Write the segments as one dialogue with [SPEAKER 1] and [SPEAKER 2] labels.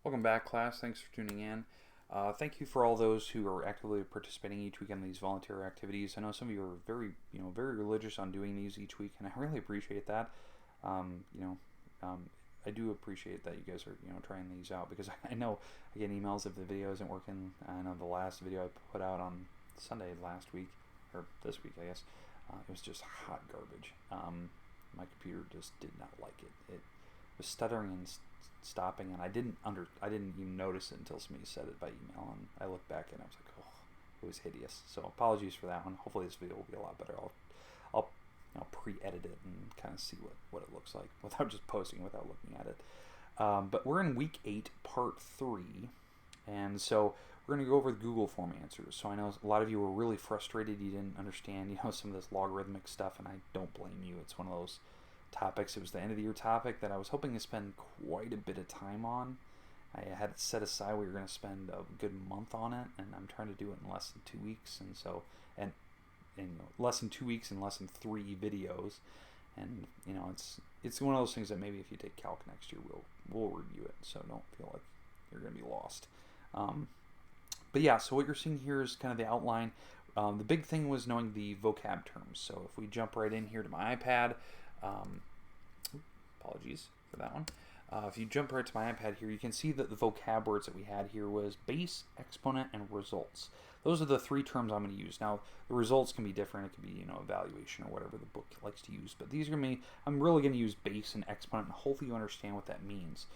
[SPEAKER 1] Welcome back, class. Thanks for tuning in. Thank you for all those who are actively participating each week in these volunteer activities. I know some of you are very religious on doing these each week, and I really appreciate that. Um, you know, I do appreciate that you guys are, trying these out, because I know I get emails if the video isn't working. I know the last video I put out on Sunday last week, or this week, I guess, it was just hot garbage. My computer just did not like it. It was stuttering and stopping, and I didn't even notice it until somebody said it by email, and I looked back and I was like, oh, it was hideous. So apologies for that one. Hopefully this video will be a lot better. I'll pre-edit it and kind of see what it looks like without just posting it, without looking at it. But we're in week 8, part 3, and so we're going to go over the Google form answers. So I know a lot of you were really frustrated you didn't understand some of this logarithmic stuff, and I don't blame you. It's one of those topics. It was the end of the year topic that I was hoping to spend quite a bit of time on. I had it set aside. We were going to spend a good month on it, and I'm trying to do it in less than 2 weeks, and so less than 2 weeks and less than 3 videos, and it's one of those things that maybe if you take calc next year we'll review it, so don't feel like you're going to be lost. But yeah, so what you're seeing here is kind of the outline. The big thing was knowing the vocab terms. So if we jump right in here to my iPad, apologies for that one. If you jump right to my iPad here, you can see that the vocab words that we had here was base, exponent, and results. Those are the 3 terms I'm going to use. Now, the results can be different. It can be, evaluation or whatever the book likes to use. But these are going to be, I'm really going to use base and exponent, and hopefully you understand what that means.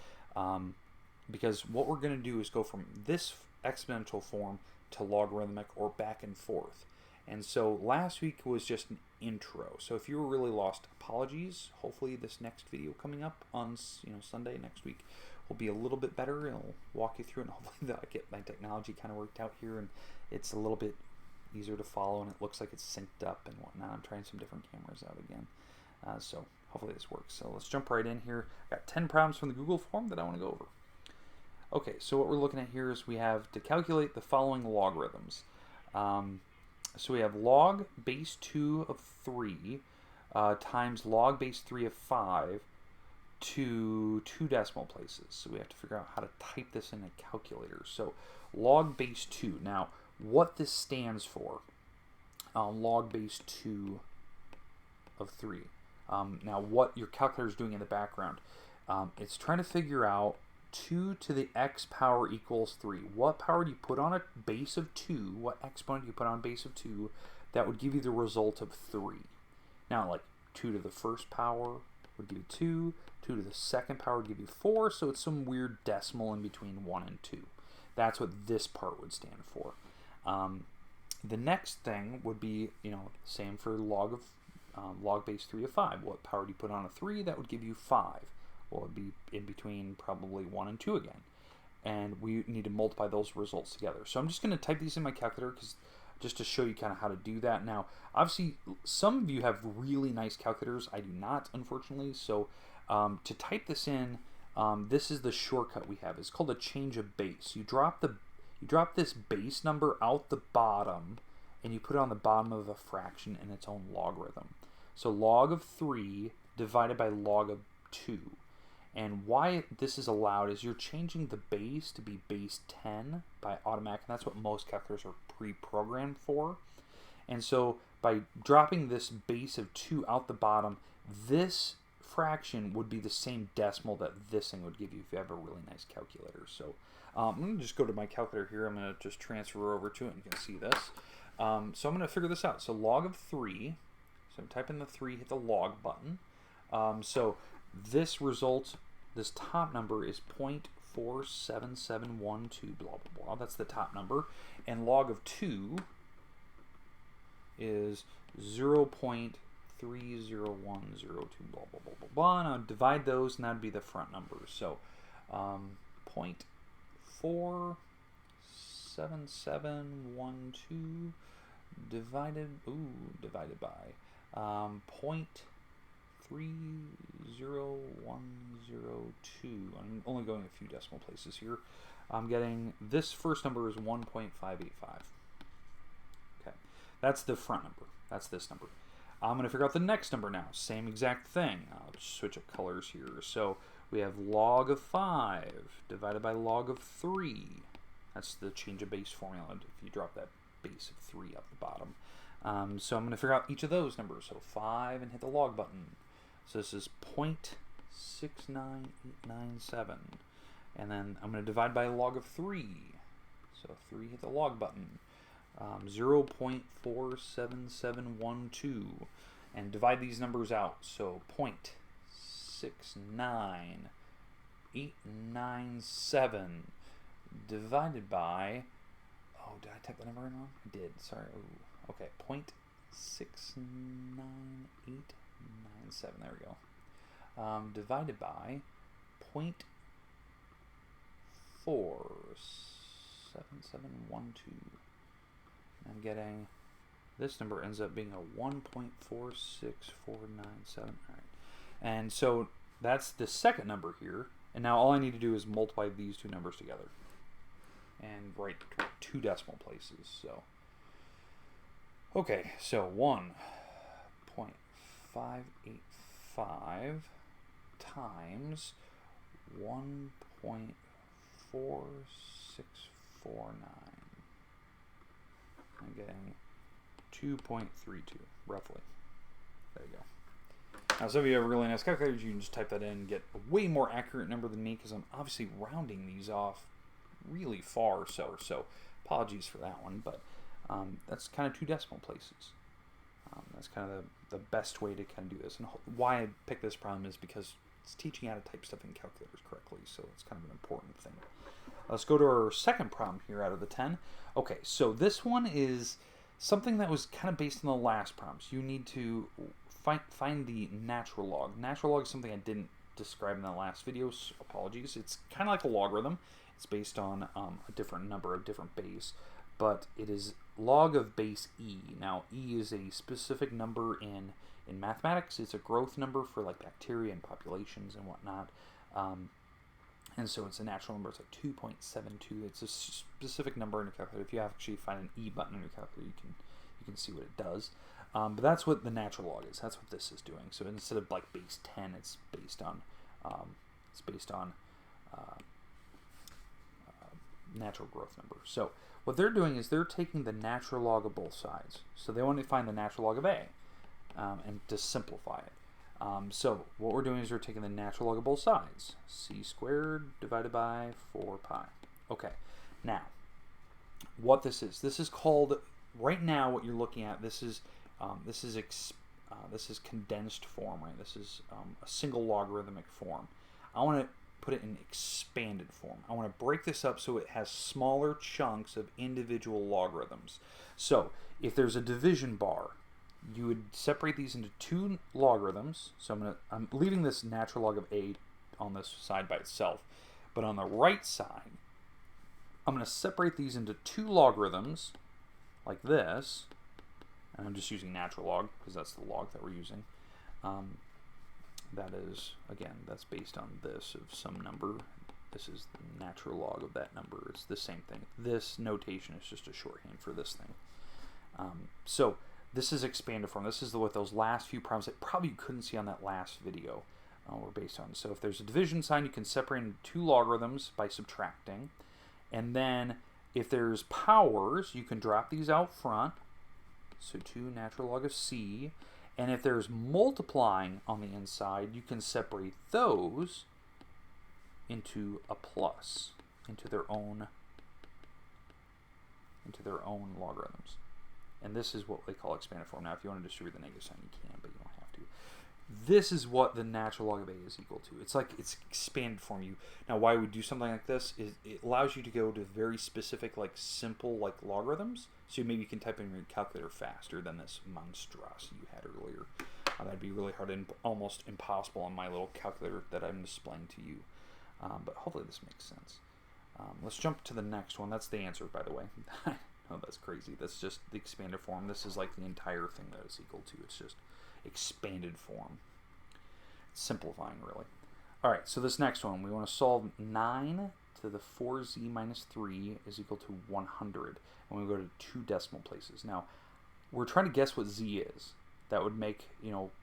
[SPEAKER 1] Because what we're going to do is go from this exponential form to logarithmic, or back and forth. And so last week was just an intro. So if you were really lost, apologies. Hopefully this next video coming up on Sunday next week will be a little bit better. It'll walk you through it, and hopefully I get my technology kind of worked out here, and it's a little bit easier to follow, and it looks like it's synced up and whatnot. I'm trying some different cameras out again. So hopefully this works. So let's jump right in here. I got 10 problems from the Google form that I want to go over. Okay, so what we're looking at here is we have to calculate the following logarithms. So we have log base 2 of 3 times log base 3 of 5 to 2 decimal places. So we have to figure out how to type this in a calculator. So log base 2. Now, what this stands for, log base 2 of 3. Now, what your calculator is doing in the background, it's trying to figure out 2 to the x power equals 3. What power do you put on a base of 2? What exponent do you put on a base of 2? That would give you the result of 3. Now, like 2 to the first power would give you 2. 2 to the second power would give you 4. So it's some weird decimal in between 1 and 2. That's what this part would stand for. The next thing would be, same for log base 3 of 5. What power do you put on a 3? That would give you 5. Well, it'd be in between probably 1 and 2 again. And we need to multiply those results together. So I'm just going to type these in my calculator just to show you kind of how to do that. Now, obviously, some of you have really nice calculators. I do not, unfortunately. So to type this in, this is the shortcut we have. It's called a change of base. You drop this base number out the bottom, and you put it on the bottom of a fraction in its own logarithm. So log of 3 divided by log of 2. And why this is allowed is you're changing the base to be base 10 by automatic, and that's what most calculators are pre-programmed for. And so by dropping this base of 2 out the bottom, this fraction would be the same decimal that this thing would give you if you have a really nice calculator. So I'm going to just go to my calculator here. I'm going to just transfer over to it, and you can see this. So I'm going to figure this out. So log of 3, so I'm typing the 3, hit the log button. So this result, this top number is 0.47712, blah, blah, blah. That's the top number. And log of 2 is 0.30102, blah, blah, blah, blah, blah. Now divide those, and that would be the front numbers. So 0.47712 divided by 0.30102. I'm only going a few decimal places here. I'm getting this first number is 1.585. Okay, that's the front number. That's this number. I'm going to figure out the next number now. Same exact thing. I'll just switch up colors here. So we have log of 5 divided by log of 3. That's the change of base formula if you drop that base of 3 up the bottom. So I'm going to figure out each of those numbers. So 5 and hit the log button. So this is 0.69897. And then I'm going to divide by log of 3. So 3, hit the log button. 0.47712. And divide these numbers out. So 0.69897 divided by, oh, did I type the number in wrong? I did, sorry. Ooh, okay, 0.69897, there we go. Divided by 0.47712. I'm getting, this number ends up being a 1.46497. All right. And so that's the second number here. And now all I need to do is multiply these two numbers together and write 2 decimal places. So, okay, so 1.585 times 1.4649. I'm getting 2.32, roughly. There you go. Now, some of you have really nice calculators. You can just type that in and get a way more accurate number than me, because I'm obviously rounding these off really far. So apologies for that one, but that's kind of 2 decimal places. That's kind of the best way to kind of do this. And why I picked this problem is because it's teaching how to type stuff in calculators correctly, so it's kind of an important thing. Let's go to our second problem here out of the 10. Okay, so this one is something that was kind of based on the last problems. You need to find the natural log. Natural log is something I didn't describe in the last video, so apologies. It's kind of like a logarithm. It's based on a different number of different base, but it is log of base e. Now, e is a specific number in mathematics. It's a growth number for like bacteria and populations and whatnot. And so it's a natural number. It's like 2.72. It's a specific number in your calculator. If you actually find an E button in your calculator, you can see what it does. But that's what the natural log is. That's what this is doing. So instead of like base 10, it's based on natural growth number. So what they're doing is they're taking the natural log of both sides. So they want to find the natural log of A and to simplify it. So what we're doing is we're taking the natural log of both sides. C squared divided by 4 pi. Okay, now what this is called, right now what you're looking at, this is condensed form, right? This is a single logarithmic form. I want to put it in expanded form. I want to break this up so it has smaller chunks of individual logarithms. So if there's a division bar, you would separate these into 2 logarithms. So I'm leaving this natural log of A on this side by itself. But on the right side, I'm going to separate these into 2 logarithms like this. And I'm just using natural log because that's the log that we're using. That is, again, that's based on this of some number. This is the natural log of that number. It's the same thing. This notation is just a shorthand for this thing. So this is expanded form. This is what those last few problems that probably you couldn't see on that last video were based on. So if there's a division sign, you can separate into 2 logarithms by subtracting. And then if there's powers, you can drop these out front. So 2 natural log of C. And if there's multiplying on the inside, you can separate those into a plus, into their own logarithms. And this is what they call expanded form. Now, if you want to distribute the negative sign, you can, but you don't have to. This is what the natural log of A is equal to. It's like it's expanded form. Now, why we do something like this is it allows you to go to very specific, like simple, like logarithms. So maybe you can type in your calculator faster than this monstrosity you had earlier. That'd be really hard and almost impossible on my little calculator that I'm displaying to you. But hopefully this makes sense. Let's jump to the next one. That's the answer, by the way. Oh, that's crazy. That's just the expanded form. This is like the entire thing that it's equal to. It's just expanded form. It's simplifying, really. All right, so this next one, we want to solve 9 to the 4z minus 3 is equal to 100. And we go to 2 decimal places. Now, we're trying to guess what z is. That would make,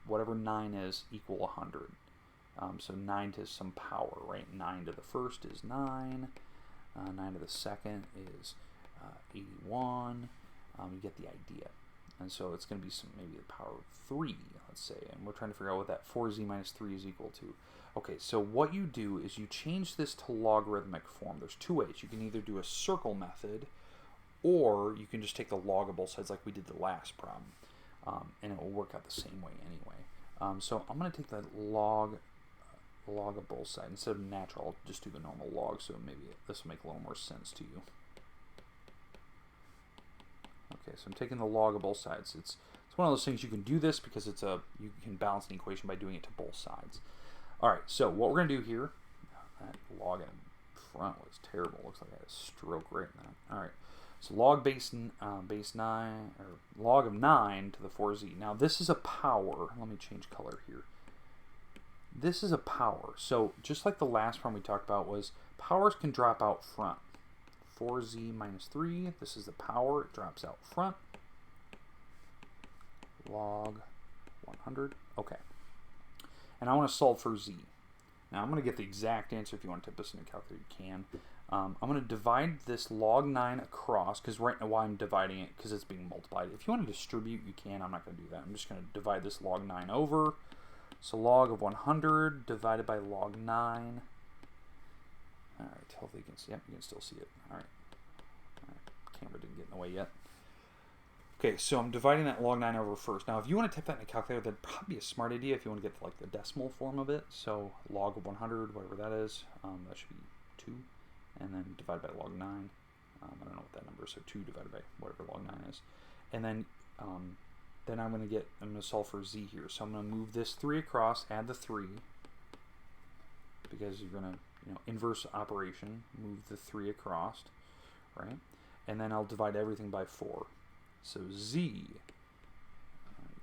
[SPEAKER 1] whatever 9 is equal 100. So 9 to some power, right? 9 to the first is 9. 9 to the second is 81. You get the idea. And so it's going to be maybe the power of 3, let's say. And we're trying to figure out what that 4z minus 3 is equal to. Okay, so what you do is you change this to logarithmic form. There's two ways. You can either do a circle method, or you can just take the log of both sides like we did the last problem. And it will work out the same way anyway. So I'm going to take the log of both sides. Instead of natural, I'll just do the normal log, so maybe this will make a little more sense to you. Okay, so I'm taking the log of both sides. It's one of those things you can do this because you can balance an equation by doing it to both sides. All right, so what we're going to do here, that log in front was terrible. Looks like I had a stroke right now. All right, so log base 9, or log of 9 to the 4z. Now this is a power. Let me change color here. This is a power. So just like the last problem we talked about was powers can drop out front. 4z minus 3, this is the power, it drops out front. Log 100, okay. And I want to solve for z. Now I'm going to get the exact answer. If you want to type this in a calculator, you can. I'm going to divide this log 9 across, because right now why I'm dividing it, because it's being multiplied. If you want to distribute, you can. I'm not going to do that. I'm just going to divide this log 9 over. So log of 100 divided by log 9. All right, hopefully you can see it. You can still see it. All right. Camera didn't get in the way yet. Okay, so I'm dividing that log 9 over first. Now, if you want to type that in a calculator, that'd probably be a smart idea if you want to get to, like, the decimal form of it. So log of 100, whatever that is, that should be 2, and then divide by log 9. I don't know what that number is, so 2 divided by whatever log 9 is. And then I'm going to solve for z here. So I'm going to move this 3 across, add the 3, because you're going to, inverse operation, move the 3 across, right? And then I'll divide everything by 4. So z, you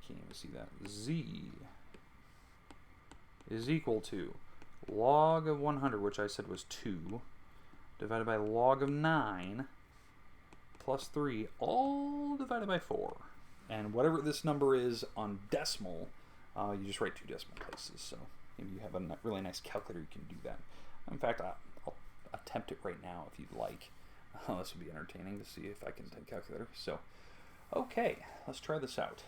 [SPEAKER 1] can't even see that, z is equal to log of 100, which I said was 2, divided by log of 9, plus 3, all divided by 4. And whatever this number is on decimal, you just write 2 decimal places. So maybe you have a really nice calculator, you can do that. In fact, I'll attempt it right now if you'd like. This would be entertaining to see if I can take a calculator. So, okay, let's try this out.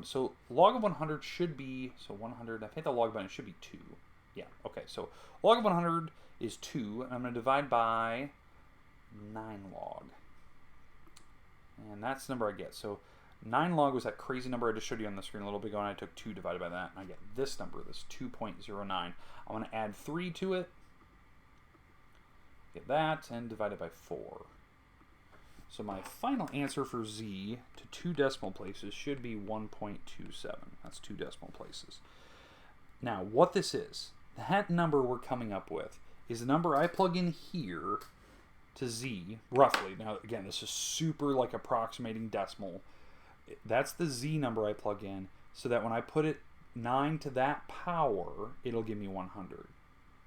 [SPEAKER 1] So log of 100 should be, 100, I think the log button should be 2. Yeah, okay, so log of 100 is 2, and I'm going to divide by 9 log. And that's the number I get. So 9 log was that crazy number I just showed you on the screen a little bit ago, and I took 2 divided by that, and I get this number, this 2.09. I'm going to add 3 to it. Get that, and divide it by 4. So my final answer for z to 2 decimal places should be 1.27. That's 2 decimal places. Now, what this is, that number we're coming up with is the number I plug in here to z, roughly. Now, again, this is super like approximating decimal. That's the z number I plug in, so that when I put it 9 to that power, it'll give me 100.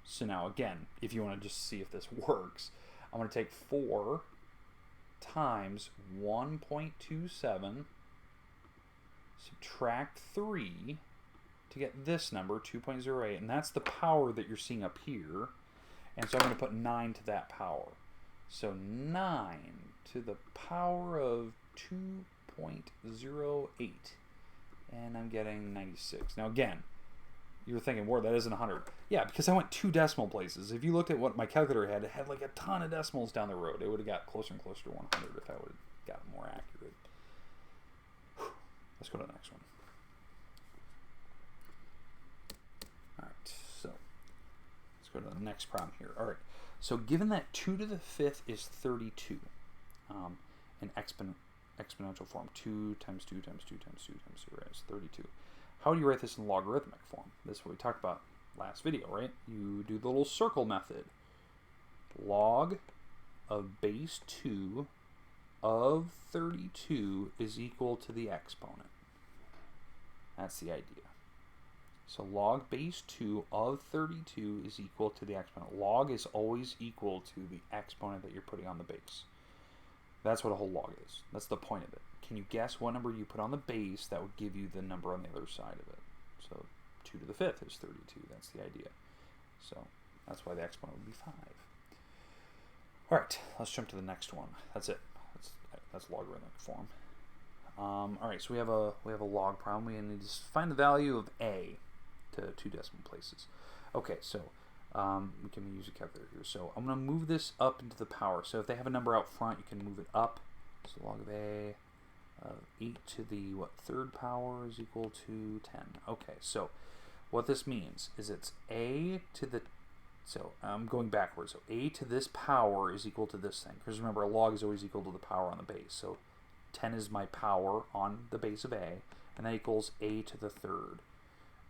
[SPEAKER 1] So now, again, if you want to just see if this works, I'm going to take 4 times 1.27, subtract 3 to get this number, 2.08, and that's the power that you're seeing up here. And so I'm going to put 9 to that power. So 9 to the power of 2.08, and I'm getting 96. Now, again, you're thinking, whoa, that isn't 100. Yeah, because I went 2 decimal places. If you looked at what my calculator had, it had like a ton of decimals down the road. It would have got closer and closer to 100 if I would have gotten more accurate. Whew. Let's go to the next one. All right, so let's go to the next problem here. All right, so given that 2 to the 5th is 32 in exponential form, 2 times 2 times 2 times 2 times 0 is 32. How do you write this in logarithmic form? This is what we talked about last video, right? You do the little circle method. Log of base 2 of 32 is equal to the exponent. That's the idea. So log base 2 of 32 is equal to the exponent. Log is always equal to the exponent that you're putting on the base. That's what a whole log is. That's the point of it. Can you guess what number you put on the base that would give you the number on the other side of it? So 2 to the 5th is 32. That's the idea. So that's why the exponent would be 5. All right, let's jump to the next one. That's it. That's logarithmic form. All right, so we have a log problem. We need to find the value of a to 2 decimal places. Okay, so we can use a calculator here. So I'm going to move this up into the power. So if they have a number out front, you can move it up. So log of a 8 to the third power is equal to 10. Okay, so what this means is it's a to the, so I'm going backwards. So a to this power is equal to this thing. Because remember, a log is always equal to the power on the base. So 10 is my power on the base of a, and that equals a to the third.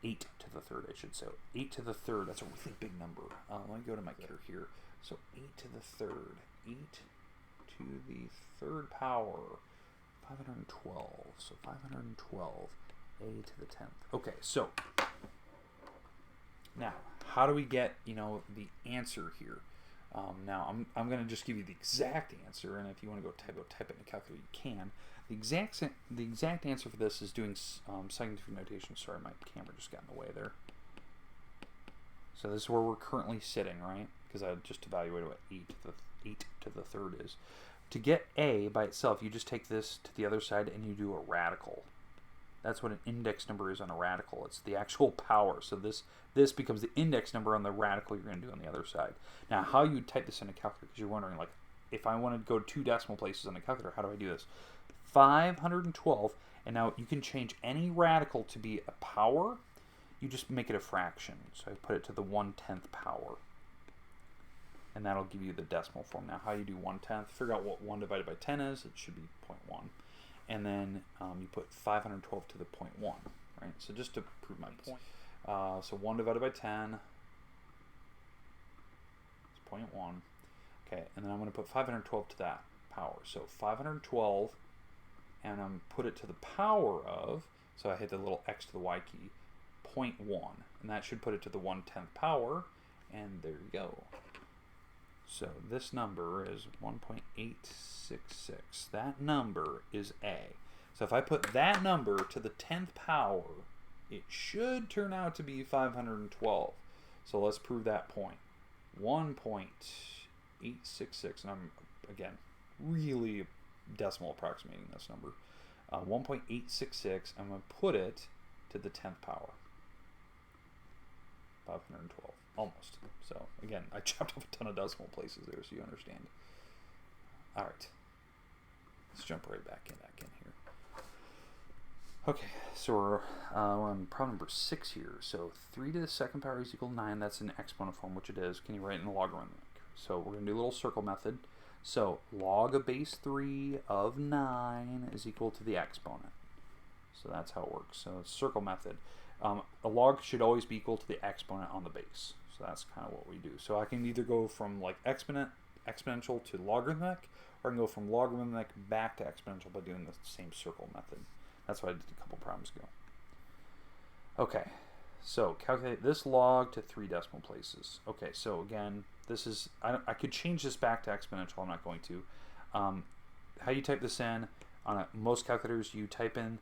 [SPEAKER 1] 8 to the third, I should say. 8 to the third, that's a really big number. Let me go to my calculator here. So 8 to the third. 8 to the third power. 512. So 512. A to the 10th. Okay, so now, how do we get, the answer here? Now, I'm going to just give you the exact answer, and if you want to go type it in a calculator, you can. The exact answer for this is doing scientific notation. Sorry, my camera just got in the way there. So this is where we're currently sitting, right? Because I just evaluated what 8 to the third is. To get a by itself, you just take this to the other side and you do a radical. That's what an index number is on a radical. It's the actual power. So this becomes the index number on the radical you're going to do on the other side. Now, how you type this in a calculator, because you're wondering, like, if I want to go 2 decimal places on a calculator, how do I do this? 512, and now you can change any radical to be a power. You just make it a fraction. So I put it to the 1/10 power. And that'll give you the decimal form. Now, how you do 1/10? Figure out what 1 divided by 10 is. It should be 0.1. And then you put 512 to the 0.1, right? So just to prove my point. So 1 divided by 10 is 0.1. Okay, and then I'm going to put 512 to that power. So 512, and I'm put it to the power of, so I hit the little x to the y key, 0.1. And that should put it to the 1/10 power, and there you go. So this number is 1.866. That number is a. So if I put that number to the 10th power, it should turn out to be 512. So let's prove that point. 1.866, and I'm, again, really decimal approximating this number. 1.866, I'm going to put it to the 10th power. 512. Almost. So, again, I chopped off a ton of decimal places there so you understand. All right. Let's jump right back in here. Okay, so we're on problem number 6 here. So 3 to the second power is equal to 9. That's an exponent form, which it is. Can you write it in logarithmic? So we're going to do a little circle method. So log of base 3 of 9 is equal to the exponent. So that's how it works. So it's circle method. A log should always be equal to the exponent on the base. So that's kind of what we do. So I can either go from like exponential to logarithmic, or I can go from logarithmic back to exponential by doing the same circle method. That's what I did a couple problems ago. Okay, so calculate this log to 3 decimal places. Okay, so again, this is, I could change this back to exponential. I'm not going to. How you type this in, on most calculators, you type in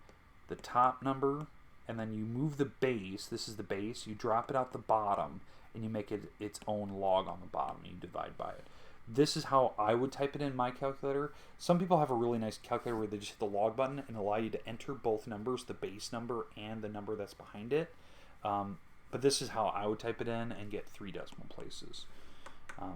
[SPEAKER 1] the top number, and then you move the base. This is the base. You drop it out the bottom, and you make it its own log on the bottom, and you divide by it. This is how I would type it in my calculator. Some people have a really nice calculator where they just hit the log button and allow you to enter both numbers, the base number and the number that's behind it. But this is how I would type it in and get 3 decimal places.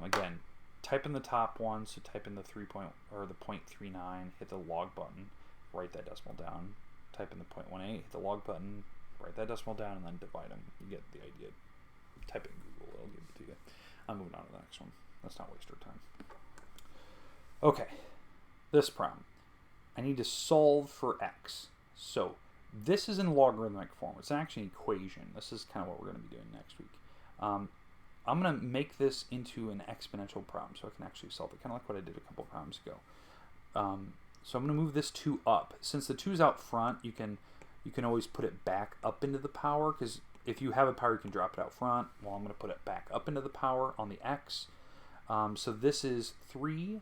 [SPEAKER 1] Again, type in the top one, so type in the 0.39, hit the log button, write that decimal down. Type in the 0.18, hit the log button, write that decimal down, and then divide them. You get the idea. Type it in Google, it'll give it to you. I'm moving on to the next one. Let's not waste our time. Okay, this problem. I need to solve for x. So this is in logarithmic form. It's actually an equation. This is kind of what we're going to be doing next week. I'm going to make this into an exponential problem so I can actually solve it, kind of like what I did a couple problems ago. So I'm going to move this 2 up. Since the 2 is out front, you can always put it back up into the power, because if you have a power, you can drop it out front. Well, I'm going to put it back up into the power on the x. So this is 3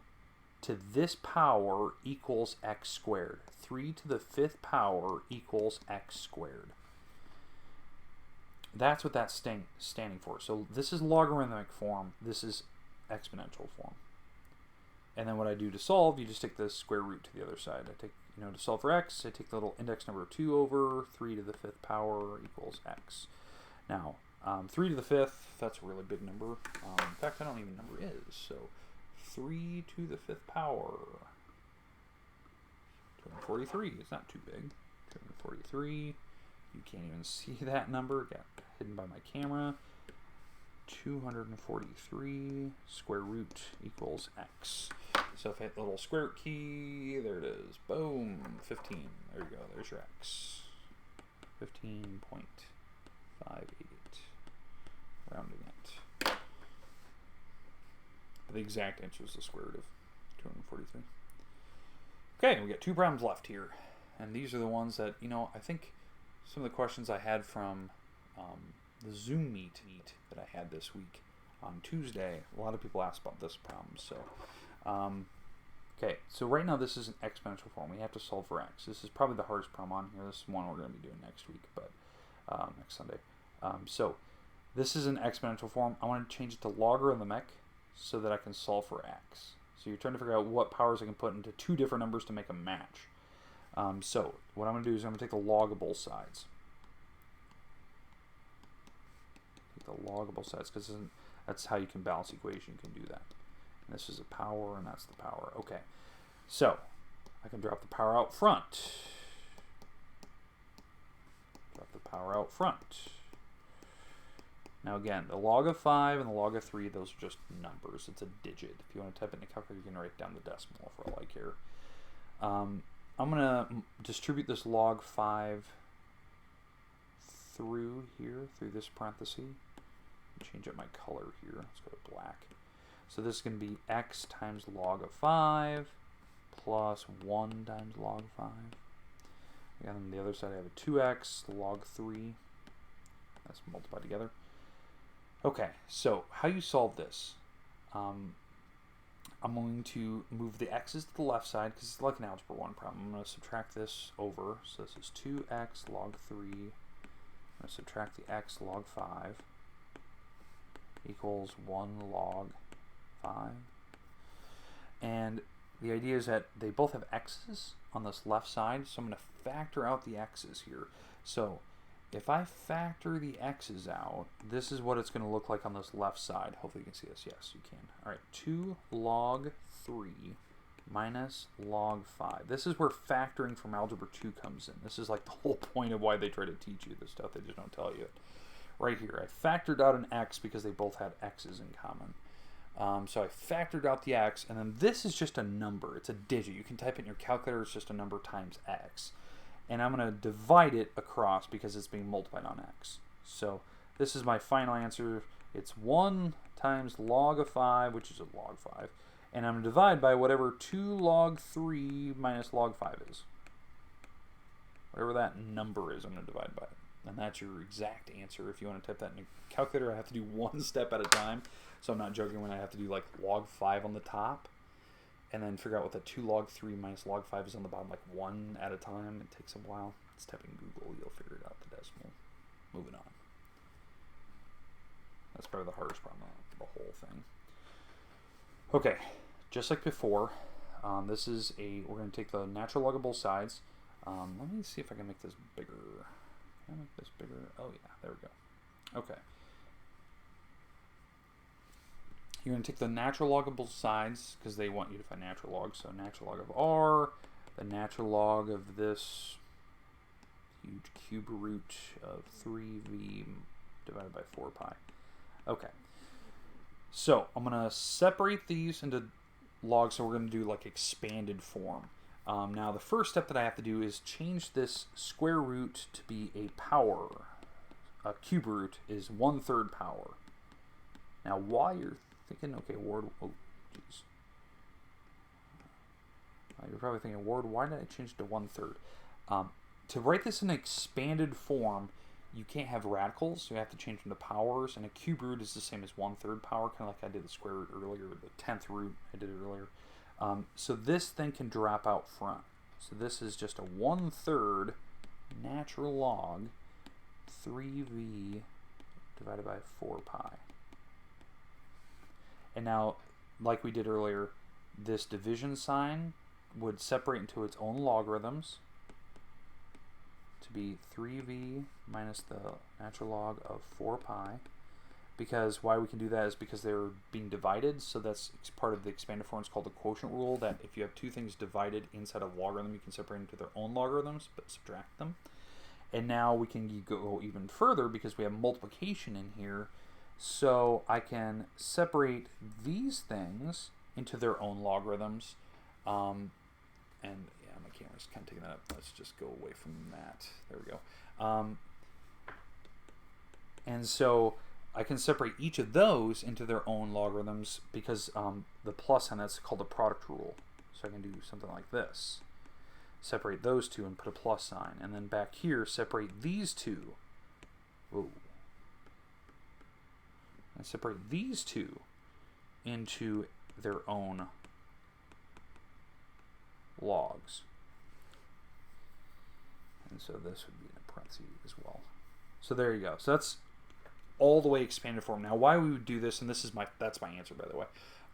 [SPEAKER 1] to this power equals x squared. 3 to the 5th power equals x squared. that's what that's standing for. So this is logarithmic form. This is exponential form. And then what I do to solve, you just take the square root to the other side. I take, to solve for x, I take the little index number 2 over 3 to the 5th power equals x. Now, 3 to the 5th, that's a really big number. In fact, I don't even know what number is. So 3 to the 5th power. 243 is not too big. 243. You can't even see that number. It got hidden by my camera. 243 square root equals x. So if I hit the little square root key, there it is. Boom. 15. There you go. There's your x. 15.58. Rounding it. The exact answer is the square root of 243. Okay, we got 2 problems left here. And these are the ones that, I think some of the questions I had from the Zoom meet that I had this week on Tuesday, a lot of people asked about this problem. So, okay, so right now this is an exponential form. We have to solve for x. This is probably the hardest problem on here. This is one we're going to be doing next week, but next Sunday. So this is an exponential form. I want to change it to logarithmic so that I can solve for x. So you're trying to figure out what powers I can put into 2 different numbers to make a match. So what I'm going to do is I'm going to take the log of both sides. Take the log of both sides because that's how you can balance the equation. You can do that. And this is a power and that's the power. Okay. So I can drop the power out front. Drop the power out front. Now again, the log of 5 and the log of 3, those are just numbers. It's a digit. If you want to type it in a calculator, you can write down the decimal for all I care. I'm going to distribute this log 5 through here, through this parenthesis. Change up my color here. Let's go to black. So this is going to be x times log of 5 plus 1 times log of 5. And on the other side I have a 2x log 3. That's multiplied together. Okay, so how you solve this? I'm going to move the x's to the left side because it's like an algebra 1 problem. I'm going to subtract this over. So this is 2x log 3. I'm going to subtract the x log 5 equals 1 log 5. And the idea is that they both have x's on this left side, so I'm going to factor out the x's here. So if I factor the x's out, this is what it's going to look like on this left side. Hopefully you can see this. Yes, you can. All right, 2 log 3 minus log 5. This is where factoring from Algebra 2 comes in. This is like the whole point of why they try to teach you this stuff. They just don't tell you it. Right here, I factored out an x because they both had x's in common. So I factored out the x, and then this is just a number. It's a digit. You can type it in your calculator. It's just a number times x. And I'm going to divide it across because it's being multiplied on x. So this is my final answer. It's 1 times log of 5, which is a log 5. And I'm going to divide by whatever 2 log 3 minus log 5 is. Whatever that number is, I'm going to divide by it. And that's your exact answer. If you want to type that in a calculator, I have to do one step at a time. So I'm not joking when I have to do like log 5 on the top. And then figure out what the 2 log 3 minus log 5 is on the bottom, like 1 at a time. It takes a while. It's typing Google. You'll figure it out, the decimal. Moving on. That's probably the hardest problem of the whole thing. Okay, just like before, we're going to take the natural log of both sides. Let me see if I can make this bigger. Can I make this bigger? Oh yeah, there we go. Okay. You're going to take the natural log of both sides because they want you to find natural log. So natural log of r, the natural log of this huge cube root of 3v divided by 4 pi. Okay. So I'm going to separate these into logs. So we're going to do like expanded form. Now the first step that I have to do is change this square root to be a power. A cube root is 1/3 power. Now while you're thinking, okay, Ward, oh, jeez. You're probably thinking, Ward, why did I change it to 1/3? To write this in expanded form, you can't have radicals, so you have to change them to powers, and a cube root is the same as 1/3 power, kind of like I did the square root earlier, or the 10th root, I did it earlier. So this thing can drop out front. So this is just a 1/3 natural log 3v divided by 4 pi. And now, like we did earlier, this division sign would separate into its own logarithms to be 3v minus the natural log of 4 pi. Because why we can do that is because they're being divided, so that's part of the expanded form. It's called the quotient rule, that if you have two things divided inside a logarithm, you can separate into their own logarithms, but subtract them. And now we can go even further because we have multiplication in here. So I can separate these things into their own logarithms. And yeah, my camera's kind of taking that up. Let's just go away from that. There we go. And so I can separate each of those into their own logarithms because the plus sign, that's called the product rule. So I can do something like this. Separate those two and put a plus sign. And then back here, separate these two. Whoa. And separate these two into their own logs. And so this would be in a parentheses as well. So there you go. So that's all the way expanded form. Now why we would do this, and this is that's my answer by the way.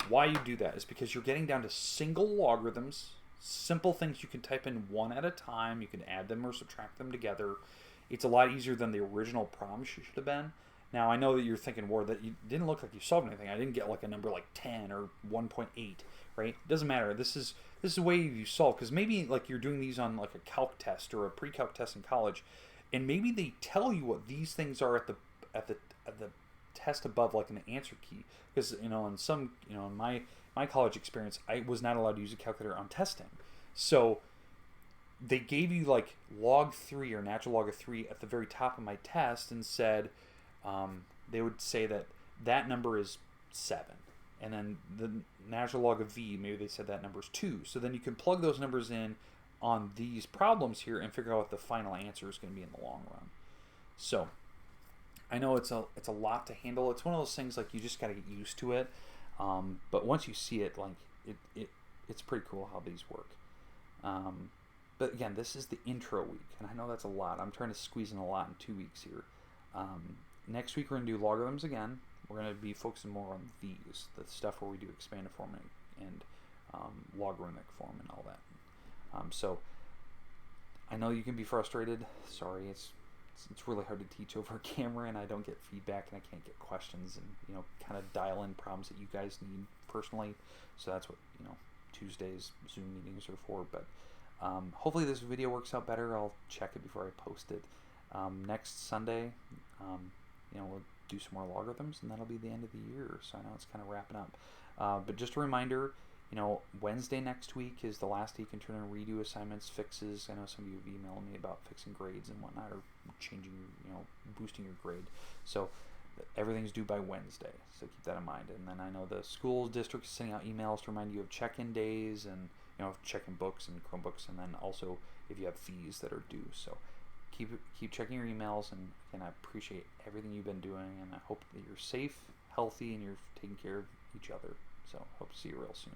[SPEAKER 1] Why you do that is because you're getting down to single logarithms, simple things you can type in one at a time. You can add them or subtract them together. It's a lot easier than the original problem should have been. Now I know that you're thinking, Ward, that you didn't look like you solved anything. I didn't get like a number like 10 or 1.8, right? It doesn't matter. This is the way you solve, because maybe like you're doing these on like a calc test or a pre-calc test in college, and maybe they tell you what these things are at the test above, like in the answer key, because in some in my college experience, I was not allowed to use a calculator on testing, so they gave you like log 3 or natural log of 3 at the very top of my test and said they would say that number is 7, and then the natural log of v, maybe they said that number is 2. So then you can plug those numbers in on these problems here and figure out what the final answer is going to be in the long run. So I know it's a lot to handle. It's one of those things like you just got to get used to it. But once you see it, like it's pretty cool how these work. But again, this is the intro week, and I know that's a lot. I'm trying to squeeze in a lot in 2 weeks here. Next week we're going to do logarithms again. We're going to be focusing more on these, the stuff where we do expanded form and logarithmic form and all that. So I know you can be frustrated. Sorry, it's really hard to teach over a camera, and I don't get feedback, and I can't get questions, and kind of dial in problems that you guys need personally. So that's what Tuesdays Zoom meetings are for. But hopefully this video works out better. I'll check it before I post it. Next Sunday, we'll do some more logarithms, and that'll be the end of the year. So I know it's kind of wrapping up. But just a reminder, Wednesday next week is the last day you can turn in redo assignments, fixes. I know some of you have emailed me about fixing grades and whatnot, or changing, boosting your grade. So everything's due by Wednesday, so keep that in mind. And then I know the school district is sending out emails to remind you of check-in days and check-in books and Chromebooks, and then also if you have fees that are due. So keep checking your emails, and again, I appreciate everything you've been doing, and I hope that you're safe, healthy, and you're taking care of each other. So hope to see you real soon.